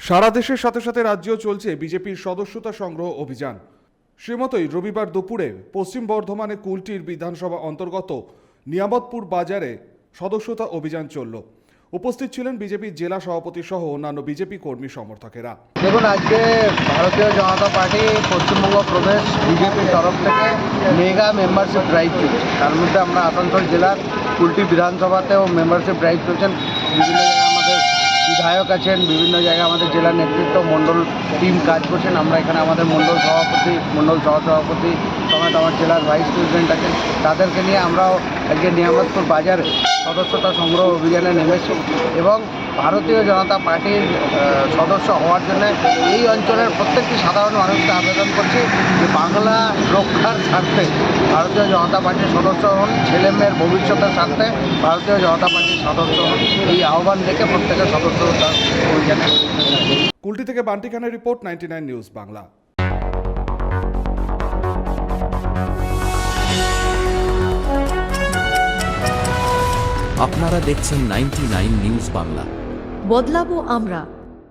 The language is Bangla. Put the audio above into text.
সারা দেশের সাথে সাথে রাজ্যেও চলছে বিজেপির সদস্যতা সংগ্রহ অভিযান। সেমতোই রবিবার দুপুরে পশ্চিম বর্ধমানে কুলটির বিধানসভা অন্তর্গত নিয়ামতপুর বাজারে সদস্যতা অভিযান চলল। উপস্থিত ছিলেন বিজেপির জেলা সভাপতি সহ অন্যান্য বিজেপি কর্মী সমর্থকেরা। দেখুন, আজকে ভারতীয় জনতা পার্টি পশ্চিমবঙ্গ প্রদেশ বিজেপির তরফ থেকে মেগা মেম্বারশিপ ড্রাইভ চলছে। তার মধ্যে আমরা আসানসোল জেলার কুলটি বিধানসভাতেও মেম্বারশিপ ড্রাইভ চলছেন। বিভিন্ন জায়গায় আমাদের বিধায়ক আছেন, বিভিন্ন জায়গায় আমাদের জেলা নেতৃত্ব মণ্ডল টিম কাজ করছেন। আমরা এখানে আমাদের মণ্ডল সভাপতি, মণ্ডল সহসভাপতি সমেত আমার জেলার ভাইস প্রেসিডেন্ট আছেন, তাদেরকে নিয়ে আমরাও আজকে নিয়ামতপুর বাজারে সদস্যতা সংগ্রহ অভিযানে নেমেছি এবং ভারতীয় জনতা পার্টির সদস্য হওয়ার জন্য এই অঞ্চলের প্রত্যেকটি সাধারণ মানুষকে আবেদন করছি যে বাংলা রক্ষার স্বার্থে ভারতীয় জনতা পার্টির সদস্য হন, ছেলেমেয়ের ভবিষ্যতের স্বার্থে ভারতীয় জনতা পার্টির সদস্য হন। এই আহ্বান রেখে প্রত্যেকের সদস্যতা অভিযানে। কুলটি থেকে বান্টি খানের রিপোর্ট, 99 নিউজ বাংলা। আপনারা দেখছেন 99 নিউজ বাংলা। বদলাবো আমরা।